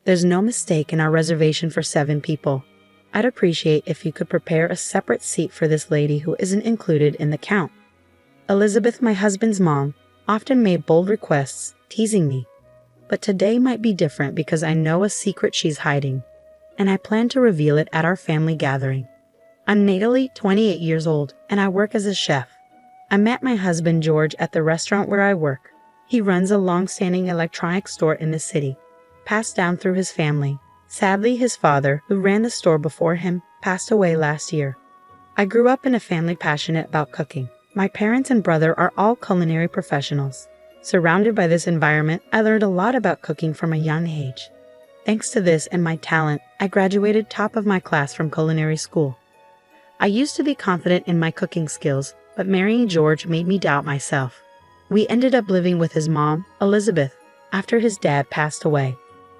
There's no mistake in our reservation for 7 people. I'd appreciate if you could prepare a separate seat for this lady who isn't included in the count." Elizabeth, my husband's mom, often made bold requests, teasing me. But today might be different because I know a secret she's hiding, and I plan to reveal it at our family gathering. I'm Natalie, 28 years old, and I work as a chef. I met my husband George at the restaurant where I work. He runs a long-standing electronics store in the city, passed down through his family. Sadly, his father, who ran the store before him, passed away last year. I grew up in a family passionate about cooking. My parents and brother are all culinary professionals. Surrounded by this environment, I learned a lot about cooking from a young age. Thanks to this and my talent, I graduated top of my class from culinary school. I used to be confident in my cooking skills, but marrying George made me doubt myself. We ended up living with his mom, Elizabeth, after his dad passed away.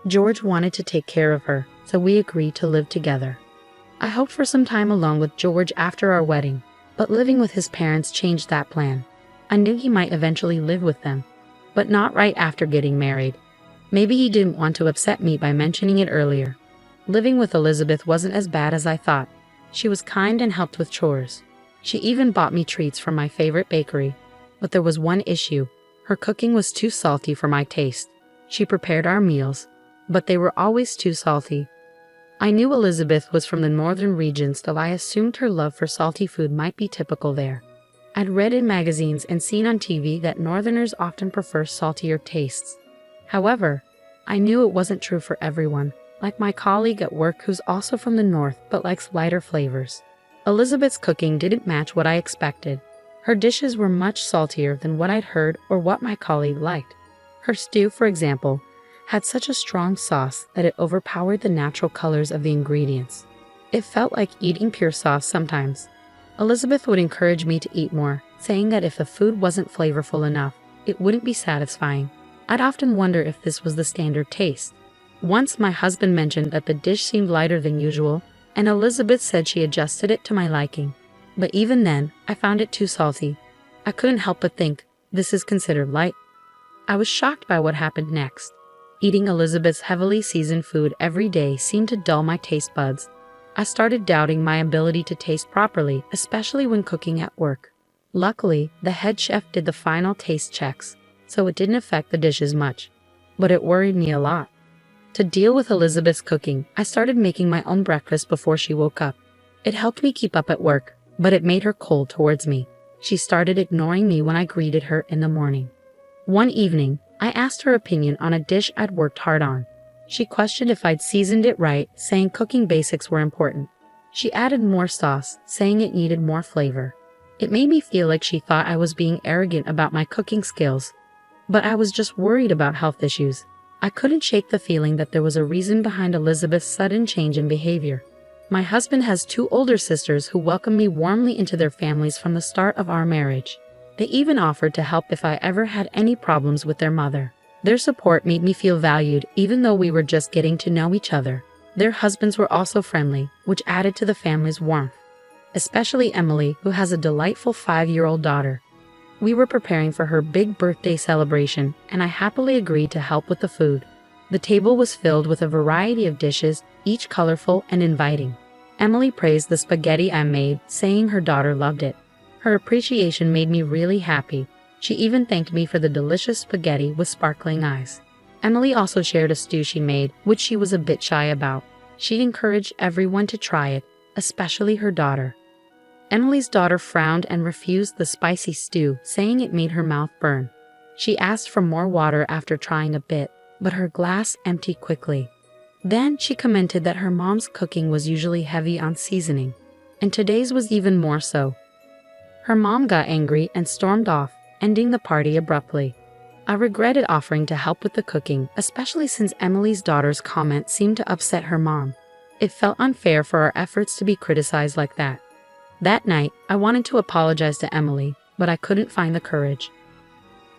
George wanted to take care of her, so we agreed to live together. I hoped for some time alone with George after our wedding, but living with his parents changed that plan. I knew he might eventually live with them, but not right after getting married. Maybe he didn't want to upset me by mentioning it earlier. Living with Elizabeth wasn't as bad as I thought. She was kind and helped with chores. She even bought me treats from my favorite bakery. But there was one issue. Her cooking was too salty for my taste. She prepared our meals, but they were always too salty. I knew Elizabeth was from the northern regions, though I assumed her love for salty food might be typical there. I'd read in magazines and seen on TV that northerners often prefer saltier tastes. However, I knew it wasn't true for everyone, like my colleague at work who's also from the north but likes lighter flavors. Elizabeth's cooking didn't match what I expected. Her dishes were much saltier than what I'd heard or what my colleague liked. Her stew, for example, had such a strong sauce that it overpowered the natural colors of the ingredients. It felt like eating pure sauce sometimes. Elizabeth would encourage me to eat more, saying that if the food wasn't flavorful enough, it wouldn't be satisfying. I'd often wonder if this was the standard taste. Once my husband mentioned that the dish seemed lighter than usual, and Elizabeth said she adjusted it to my liking. But even then, I found it too salty. I couldn't help but think, this is considered light. I was shocked by what happened next. Eating Elizabeth's heavily seasoned food every day seemed to dull my taste buds. I started doubting my ability to taste properly, especially when cooking at work. Luckily, the head chef did the final taste checks, so it didn't affect the dishes much. But it worried me a lot. To deal with Elizabeth's cooking, I started making my own breakfast before she woke up. It helped me keep up at work, but it made her cold towards me. She started ignoring me when I greeted her in the morning. One evening, I asked her opinion on a dish I'd worked hard on. She questioned if I'd seasoned it right, saying cooking basics were important. She added more sauce, saying it needed more flavor. It made me feel like she thought I was being arrogant about my cooking skills. But I was just worried about health issues. I couldn't shake the feeling that there was a reason behind Elizabeth's sudden change in behavior. My husband has 2 older sisters who welcomed me warmly into their families from the start of our marriage. They even offered to help if I ever had any problems with their mother. Their support made me feel valued, even though we were just getting to know each other. Their husbands were also friendly, which added to the family's warmth. Especially Emily, who has a delightful 5-year-old daughter. We were preparing for her big birthday celebration, and I happily agreed to help with the food. The table was filled with a variety of dishes, each colorful and inviting. Emily praised the spaghetti I made, saying her daughter loved it. Her appreciation made me really happy. She even thanked me for the delicious spaghetti with sparkling eyes. Emily also shared a stew she made, which she was a bit shy about. She encouraged everyone to try it, especially her daughter. Emily's daughter frowned and refused the spicy stew, saying it made her mouth burn. She asked for more water after trying a bit, but her glass emptied quickly. Then she commented that her mom's cooking was usually heavy on seasoning, and today's was even more so. Her mom got angry and stormed off, ending the party abruptly. I regretted offering to help with the cooking, especially since Emily's daughter's comment seemed to upset her mom. It felt unfair for our efforts to be criticized like that. That night, I wanted to apologize to Emily, but I couldn't find the courage.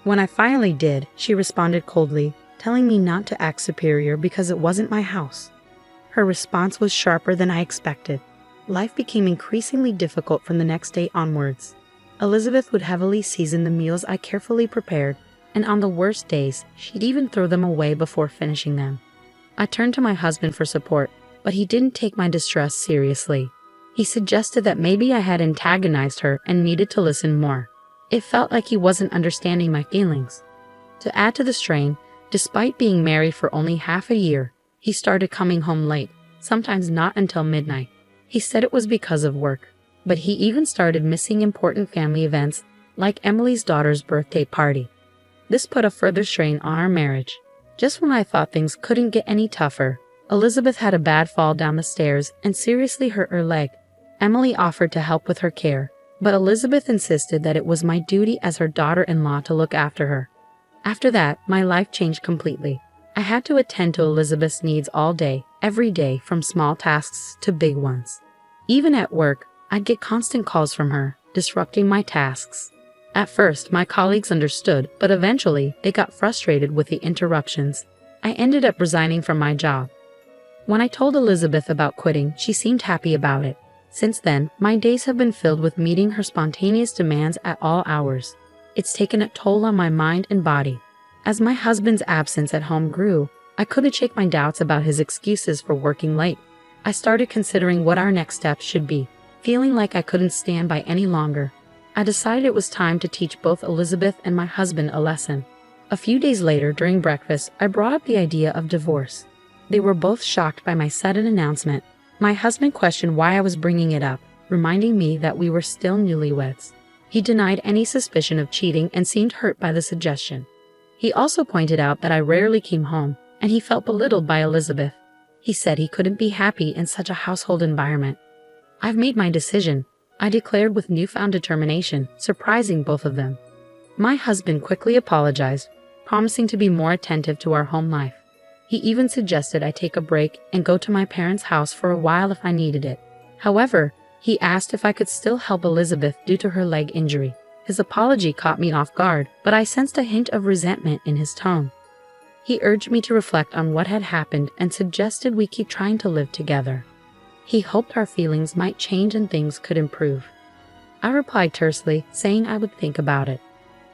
When I finally did, she responded coldly, telling me not to act superior because it wasn't my house. Her response was sharper than I expected. Life became increasingly difficult from the next day onwards. Elizabeth would heavily season the meals I carefully prepared, and on the worst days, she'd even throw them away before finishing them. I turned to my husband for support, but he didn't take my distress seriously. He suggested that maybe I had antagonized her and needed to listen more. It felt like he wasn't understanding my feelings. To add to the strain, despite being married for only half a year, he started coming home late, sometimes not until midnight. He said it was because of work, but he even started missing important family events, like Emily's daughter's birthday party. This put a further strain on our marriage. Just when I thought things couldn't get any tougher, Elizabeth had a bad fall down the stairs and seriously hurt her leg. Emily offered to help with her care, but Elizabeth insisted that it was my duty as her daughter-in-law to look after her. After that, my life changed completely. I had to attend to Elizabeth's needs all day, every day, from small tasks to big ones. Even at work, I'd get constant calls from her, disrupting my tasks. At first, my colleagues understood, but eventually, they got frustrated with the interruptions. I ended up resigning from my job. When I told Elizabeth about quitting, she seemed happy about it. Since then, my days have been filled with meeting her spontaneous demands at all hours. It's taken a toll on my mind and body. As my husband's absence at home grew, I couldn't shake my doubts about his excuses for working late. I started considering what our next steps should be, feeling like I couldn't stand by any longer. I decided it was time to teach both Elizabeth and my husband a lesson. A few days later, during breakfast, I brought up the idea of divorce. They were both shocked by my sudden announcement. My husband questioned why I was bringing it up, reminding me that we were still newlyweds. He denied any suspicion of cheating and seemed hurt by the suggestion. He also pointed out that I rarely came home, and he felt belittled by Elizabeth. He said he couldn't be happy in such a household environment. "I've made my decision," I declared with newfound determination, surprising both of them. My husband quickly apologized, promising to be more attentive to our home life. He even suggested I take a break and go to my parents' house for a while if I needed it. However, he asked if I could still help Elizabeth due to her leg injury. His apology caught me off guard, but I sensed a hint of resentment in his tone. He urged me to reflect on what had happened and suggested we keep trying to live together. He hoped our feelings might change and things could improve. I replied tersely, saying I would think about it.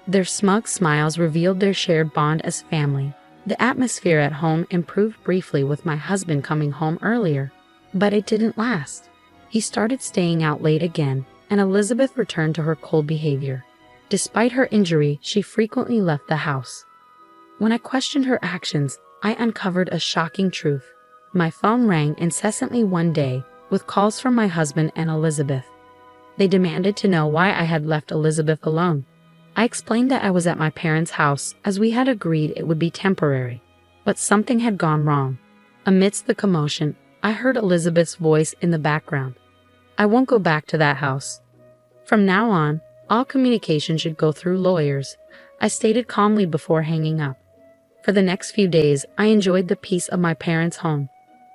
Their smug smiles revealed their shared bond as family. The atmosphere at home improved briefly with my husband coming home earlier, but it didn't last. He started staying out late again, and Elizabeth returned to her cold behavior. Despite her injury, she frequently left the house. When I questioned her actions, I uncovered a shocking truth. My phone rang incessantly one day, with calls from my husband and Elizabeth. They demanded to know why I had left Elizabeth alone. I explained that I was at my parents' house, as we had agreed it would be temporary. But something had gone wrong. Amidst the commotion, I heard Elizabeth's voice in the background. "I won't go back to that house. From now on, all communication should go through lawyers," I stated calmly before hanging up. For the next few days, I enjoyed the peace of my parents' home.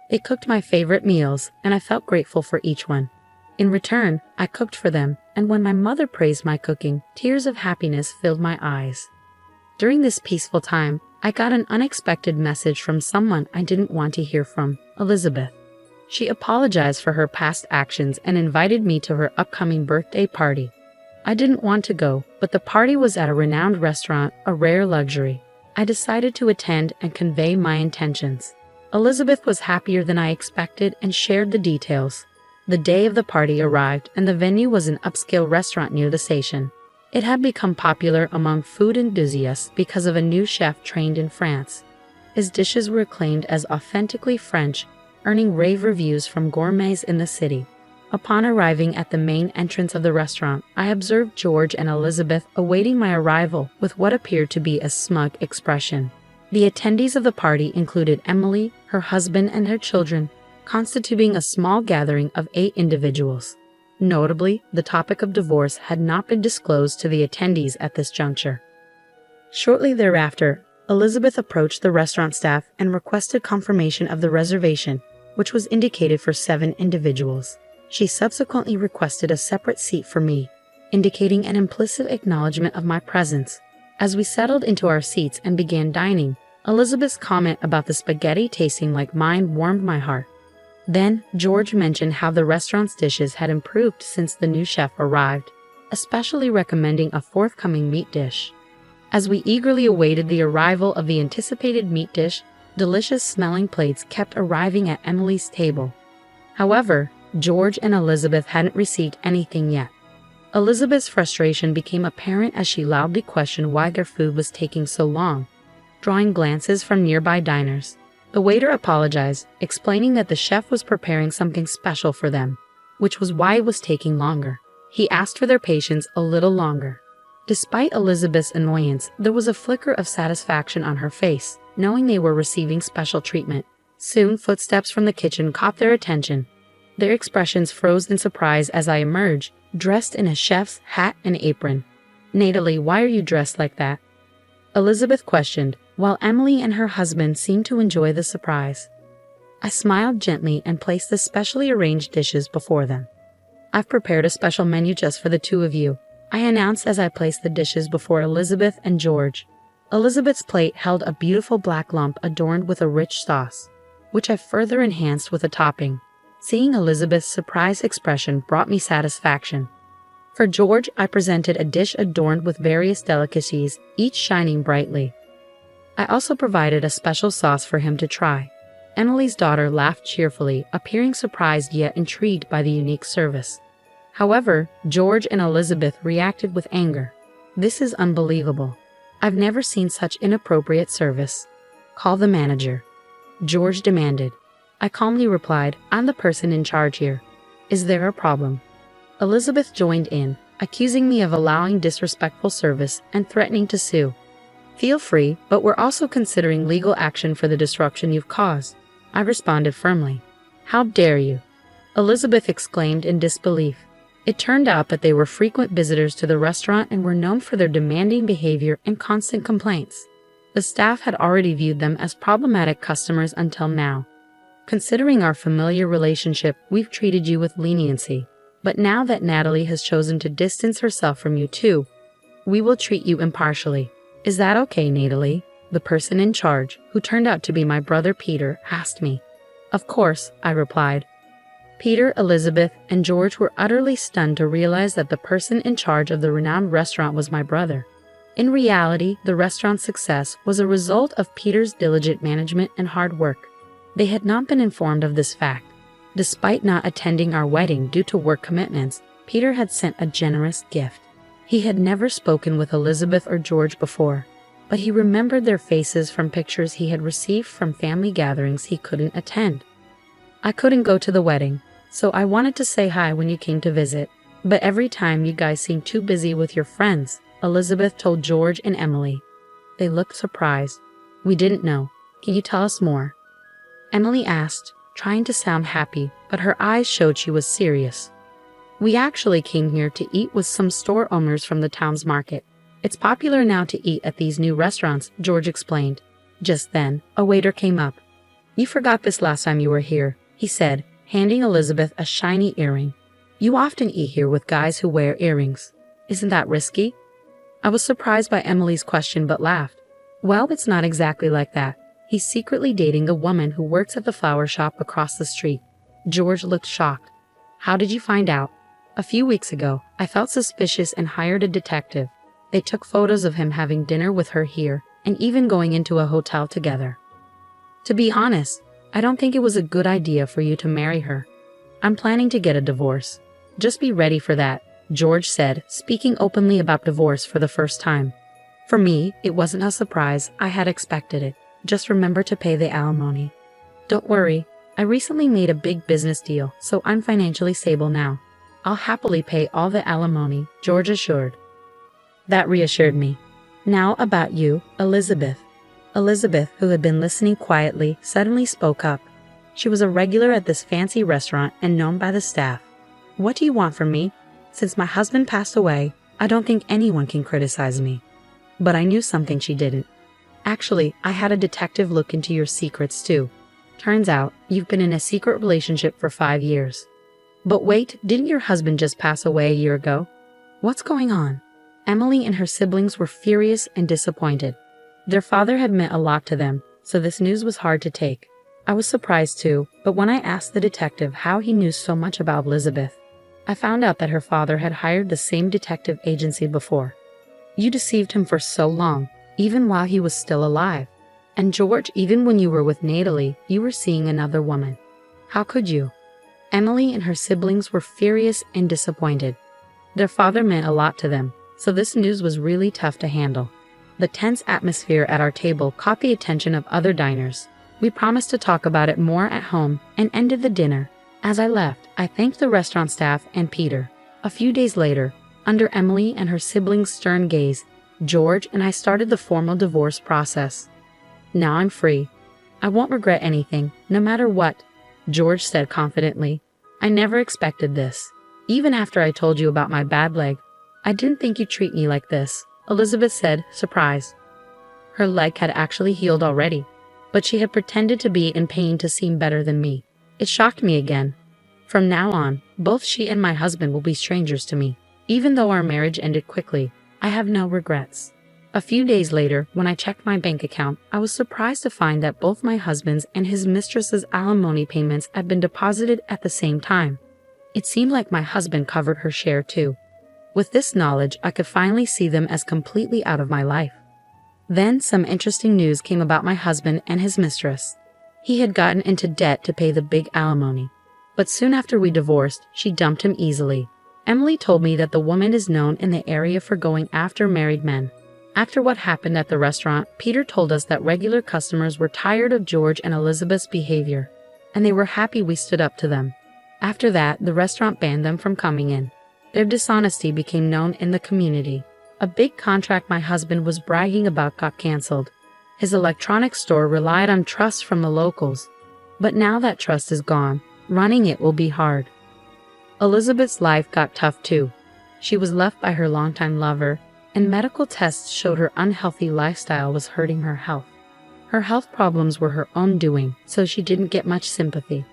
They cooked my favorite meals, and I felt grateful for each one. In return, I cooked for them, and when my mother praised my cooking, tears of happiness filled my eyes. During this peaceful time, I got an unexpected message from someone I didn't want to hear from, Elizabeth. She apologized for her past actions and invited me to her upcoming birthday party. I didn't want to go, but the party was at a renowned restaurant, a rare luxury. I decided to attend and convey my intentions. Elizabeth was happier than I expected and shared the details. The day of the party arrived, and the venue was an upscale restaurant near the station. It had become popular among food enthusiasts because of a new chef trained in France. His dishes were acclaimed as authentically French, earning rave reviews from gourmets in the city. Upon arriving at the main entrance of the restaurant, I observed George and Elizabeth awaiting my arrival with what appeared to be a smug expression. The attendees of the party included Emily, her husband, and their children, constituting a small gathering of 8 individuals. Notably, the topic of divorce had not been disclosed to the attendees at this juncture. Shortly thereafter, Elizabeth approached the restaurant staff and requested confirmation of the reservation, which was indicated for 7 individuals. She subsequently requested a separate seat for me, indicating an implicit acknowledgement of my presence. As we settled into our seats and began dining, Elizabeth's comment about the spaghetti tasting like mine warmed my heart. Then, George mentioned how the restaurant's dishes had improved since the new chef arrived, especially recommending a forthcoming meat dish. As we eagerly awaited the arrival of the anticipated meat dish, Delicious-smelling plates kept arriving at Emily's table. However, George and Elizabeth hadn't received anything yet. Elizabeth's frustration became apparent as she loudly questioned why their food was taking so long, drawing glances from nearby diners. The waiter apologized, explaining that the chef was preparing something special for them, which was why it was taking longer. He asked for their patience a little longer. Despite Elizabeth's annoyance, there was a flicker of satisfaction on her face, knowing they were receiving special treatment. Soon, footsteps from the kitchen caught their attention. Their expressions froze in surprise as I emerged, dressed in a chef's hat and apron. "Natalie, why are you dressed like that?" Elizabeth questioned, while Emily and her husband seemed to enjoy the surprise. I smiled gently and placed the specially arranged dishes before them. "I've prepared a special menu just for the two of you," I announced as I placed the dishes before Elizabeth and George. Elizabeth's plate held a beautiful black lump adorned with a rich sauce, which I further enhanced with a topping. Seeing Elizabeth's surprised expression brought me satisfaction. For George, I presented a dish adorned with various delicacies, each shining brightly. I also provided a special sauce for him to try. Emily's daughter laughed cheerfully, appearing surprised yet intrigued by the unique service. However, George and Elizabeth reacted with anger. "This is unbelievable. I've never seen such inappropriate service. Call the manager," George demanded. I calmly replied, "I'm the person in charge here. Is there a problem?" Elizabeth joined in, accusing me of allowing disrespectful service and threatening to sue. "Feel free, but we're also considering legal action for the disruption you've caused," I responded firmly. "How dare you?" Elizabeth exclaimed in disbelief. It turned out that they were frequent visitors to the restaurant and were known for their demanding behavior and constant complaints. The staff had already viewed them as problematic customers until now. "Considering our familiar relationship, we've treated you with leniency. But now that Natalie has chosen to distance herself from you too, we will treat you impartially. Is that okay, Natalie?" The person in charge, who turned out to be my brother Peter, asked me. "Of course," I replied. Peter, Elizabeth, and George were utterly stunned to realize that the person in charge of the renowned restaurant was my brother. In reality, the restaurant's success was a result of Peter's diligent management and hard work. They had not been informed of this fact. Despite not attending our wedding due to work commitments, Peter had sent a generous gift. He had never spoken with Elizabeth or George before, but he remembered their faces from pictures he had received from family gatherings he couldn't attend. "I couldn't go to the wedding, so I wanted to say hi when you came to visit, but every time you guys seemed too busy with your friends," Elizabeth told George and Emily. They looked surprised. "We didn't know. Can you tell us more?" Emily asked, trying to sound happy, but her eyes showed she was serious. "We actually came here to eat with some store owners from the town's market. It's popular now to eat at these new restaurants," George explained. Just then, a waiter came up. "You forgot this last time you were here," he said, handing Elizabeth a shiny earring. "You often eat here with guys who wear earrings. Isn't that risky?" I was surprised by Emily's question but laughed. "Well, it's not exactly like that. He's secretly dating the woman who works at the flower shop across the street." George looked shocked. "How did you find out?" "A few weeks ago, I felt suspicious and hired a detective. They took photos of him having dinner with her here and even going into a hotel together. To be honest, I don't think it was a good idea for you to marry her. I'm planning to get a divorce. Just be ready for that," George said, speaking openly about divorce for the first time. For me, it wasn't a surprise. I had expected it. Just remember to pay the alimony. "Don't worry, I recently made a big business deal, so I'm financially stable now. I'll happily pay all the alimony," George assured. That reassured me. "Now about you, Elizabeth." Elizabeth, who had been listening quietly, suddenly spoke up. She was a regular at this fancy restaurant and known by the staff. "What do you want from me? Since my husband passed away, I don't think anyone can criticize me." But I knew something she didn't. "Actually, I had a detective look into your secrets too. Turns out, you've been in a secret relationship for 5 years. But wait, didn't your husband just pass away a year ago? What's going on?" Emily and her siblings were furious and disappointed. Their father had meant a lot to them, so this news was hard to take. I was surprised too, but when I asked the detective how he knew so much about Elizabeth, I found out that her father had hired the same detective agency before. "You deceived him for so long, even while he was still alive." And George, even when you were with Natalie, you were seeing another woman. How could you? Emily and her siblings were furious and disappointed. Their father meant a lot to them, so this news was really tough to handle. The tense atmosphere at our table caught the attention of other diners. We promised to talk about it more at home and ended the dinner. As I left, I thanked the restaurant staff and Peter. A few days later, under Emily and her siblings' stern gaze, George and I started the formal divorce process. Now I'm free. I won't regret anything, no matter what, George said confidently. I never expected this. Even after I told you about my bad leg, I didn't think you'd treat me like this, Elizabeth said, surprised. Her leg had actually healed already, but she had pretended to be in pain to seem better than me. It shocked me again. From now on, both she and my husband will be strangers to me. Even though our marriage ended quickly, I have no regrets. A few days later, when I checked my bank account, I was surprised to find that both my husband's and his mistress's alimony payments had been deposited at the same time. It seemed like my husband covered her share too. With this knowledge, I could finally see them as completely out of my life. Then some interesting news came about my husband and his mistress. He had gotten into debt to pay the big alimony. But soon after we divorced, she dumped him easily. Emily told me that the woman is known in the area for going after married men. After what happened at the restaurant, Peter told us that regular customers were tired of George and Elizabeth's behavior, and they were happy we stood up to them. After that, the restaurant banned them from coming in. Their dishonesty became known in the community. A big contract my husband was bragging about got canceled. His electronics store relied on trust from the locals. But now that trust is gone, running it will be hard. Elizabeth's life got tough too. She was left by her longtime lover, and medical tests showed her unhealthy lifestyle was hurting her health. Her health problems were her own doing, so she didn't get much sympathy.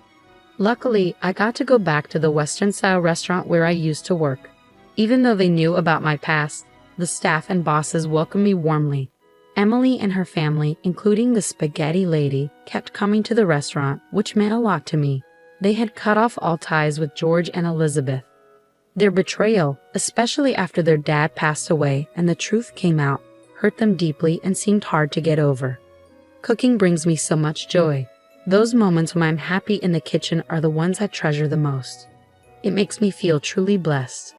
Luckily, I got to go back to the Western-style restaurant where I used to work. Even though they knew about my past, the staff and bosses welcomed me warmly. Emily and her family, including the spaghetti lady, kept coming to the restaurant, which meant a lot to me. They had cut off all ties with George and Elizabeth. Their betrayal, especially after their dad passed away and the truth came out, hurt them deeply and seemed hard to get over. Cooking brings me so much joy. Those moments when I'm happy in the kitchen are the ones I treasure the most. It makes me feel truly blessed.